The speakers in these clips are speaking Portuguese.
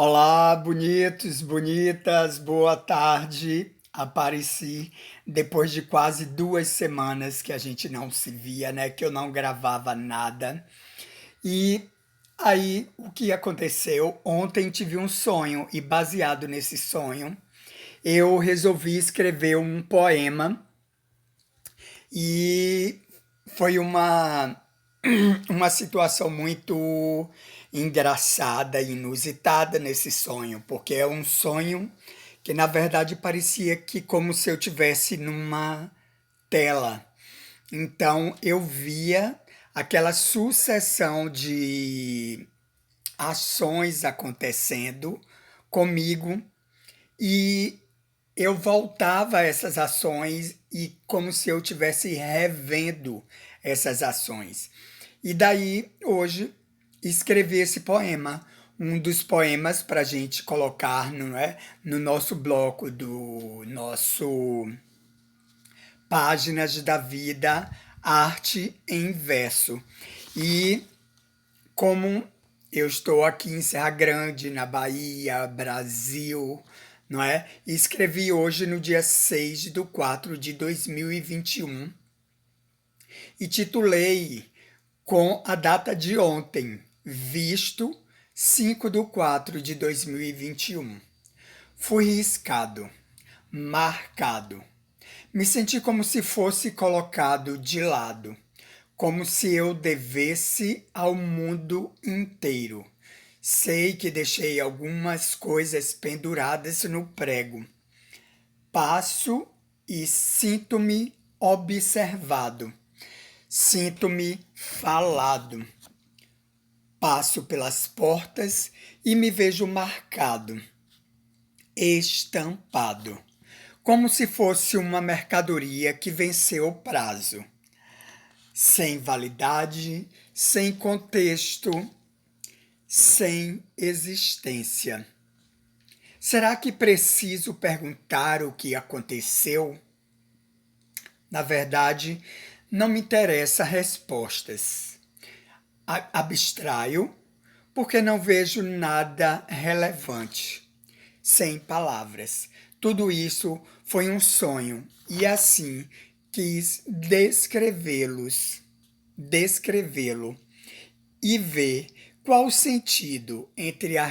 Olá, bonitos, bonitas, boa tarde. Apareci depois de quase 2 semanas que a gente não se via, né? Que eu não gravava nada. E aí, o que aconteceu? Ontem tive um sonho e baseado nesse sonho, eu resolvi escrever um poema e foi uma situação muito engraçada e inusitada nesse sonho, porque é um sonho que na verdade parecia que como se eu tivesse numa tela. Então eu via aquela sucessão de ações acontecendo comigo e eu voltava a essas ações e como se eu estivesse revendo essas ações. E daí, hoje, escrevi esse poema, um dos poemas para a gente colocar, não é, no nosso bloco do nosso Páginas da Vida, Arte em Verso. E como eu estou aqui em Serra Grande, na Bahia, Brasil, não é? E escrevi hoje no dia 6/4/2021 e titulei com a data de ontem, visto 5/4/2021. Fui riscado, marcado. Me senti como se fosse colocado de lado, como se eu devesse ao mundo inteiro. Sei que deixei algumas coisas penduradas no prego. Passo e sinto-me observado. Sinto-me falado. Passo pelas portas e me vejo marcado, estampado, como se fosse uma mercadoria que venceu o prazo, sem validade, sem contexto, sem existência. Será que preciso perguntar o que aconteceu? Na verdade, não me interessa respostas. Abstraio porque não vejo nada relevante. Sem palavras. Tudo isso foi um sonho e assim quis descrevê-lo e ver qual o sentido entre a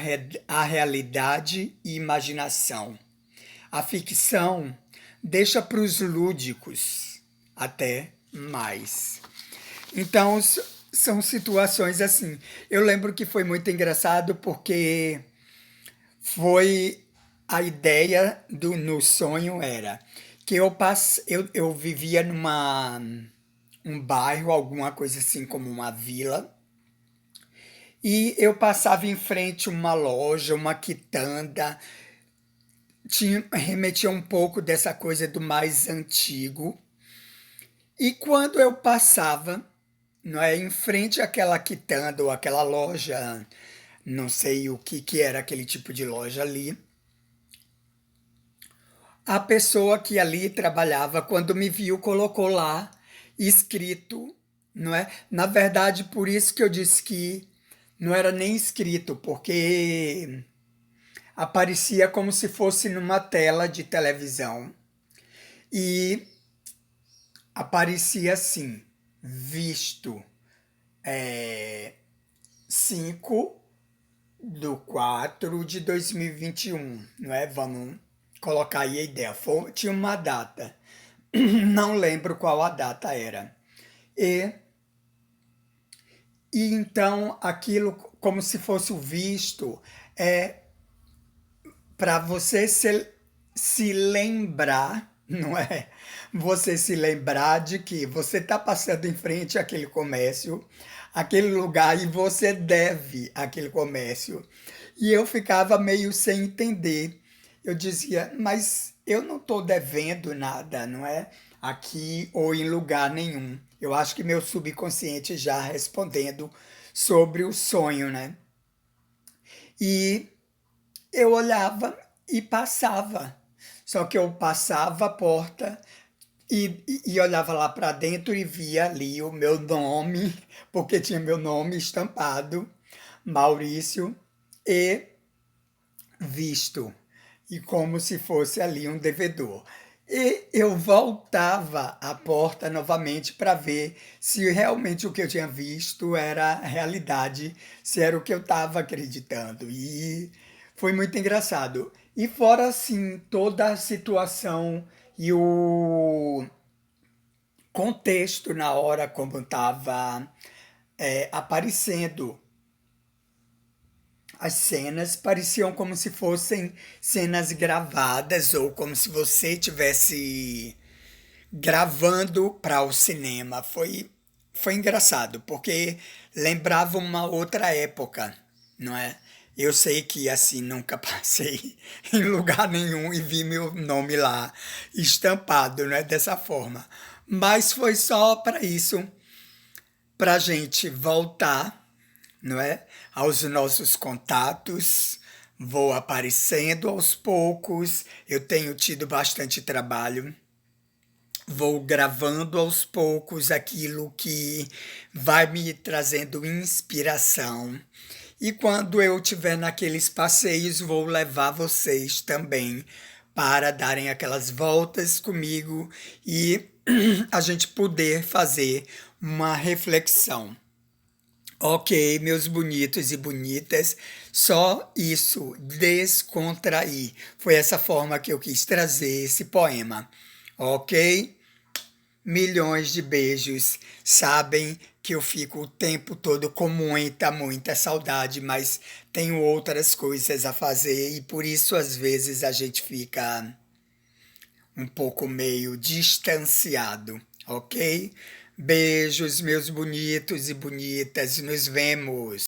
realidade e imaginação. A ficção deixa para os lúdicos até mais. Então, são situações assim. Eu lembro que foi muito engraçado porque foi a ideia no sonho era que eu vivia numa um bairro, alguma coisa assim como uma vila, e eu passava em frente a uma loja, uma quitanda, remetia um pouco dessa coisa do mais antigo. E quando eu passava, não é, em frente àquela quitanda ou aquela loja, não sei o que era aquele tipo de loja ali, a pessoa que ali trabalhava, quando me viu, colocou lá escrito, não é? Na verdade, por isso que eu disse que não era nem escrito, porque aparecia como se fosse numa tela de televisão e aparecia assim, visto 5/4/2021, não é? Vamos colocar aí a ideia. Tinha uma data, não lembro qual a data era. E, e então aquilo, como se fosse o visto, é para você se lembrar, não é? Você se lembrar de que você está passando em frente àquele comércio, aquele lugar, e você deve aquele comércio. E eu ficava meio sem entender. Eu dizia, mas eu não estou devendo nada, não é? Aqui ou em lugar nenhum. Eu acho que meu subconsciente já respondendo sobre o sonho, né? E eu olhava e passava. Só que eu passava a porta e olhava lá para dentro e via ali o meu nome, porque tinha meu nome estampado, Maurício, e visto, e como se fosse ali um devedor. E eu voltava à porta novamente para ver se realmente o que eu tinha visto era realidade, se era o que eu estava acreditando. E foi muito engraçado. E fora assim, toda a situação e o contexto na hora como estava aparecendo. As cenas pareciam como se fossem cenas gravadas ou como se você tivesse gravando para o cinema. Foi engraçado, porque lembrava uma outra época, não é? Eu sei que assim nunca passei em lugar nenhum e vi meu nome lá estampado, não é dessa forma. Mas foi só para isso, para a gente voltar, não é? Aos nossos contatos, vou aparecendo aos poucos, eu tenho tido bastante trabalho, vou gravando aos poucos aquilo que vai me trazendo inspiração. E quando eu estiver naqueles passeios, vou levar vocês também para darem aquelas voltas comigo e a gente poder fazer uma reflexão. Ok, meus bonitos e bonitas, só isso, descontrair. Foi essa forma que eu quis trazer esse poema. Ok? Milhões de beijos. Sabem que eu fico o tempo todo com muita, muita saudade, mas tenho outras coisas a fazer e por isso às vezes a gente fica um pouco meio distanciado, ok? Beijos, meus bonitos e bonitas, nos vemos.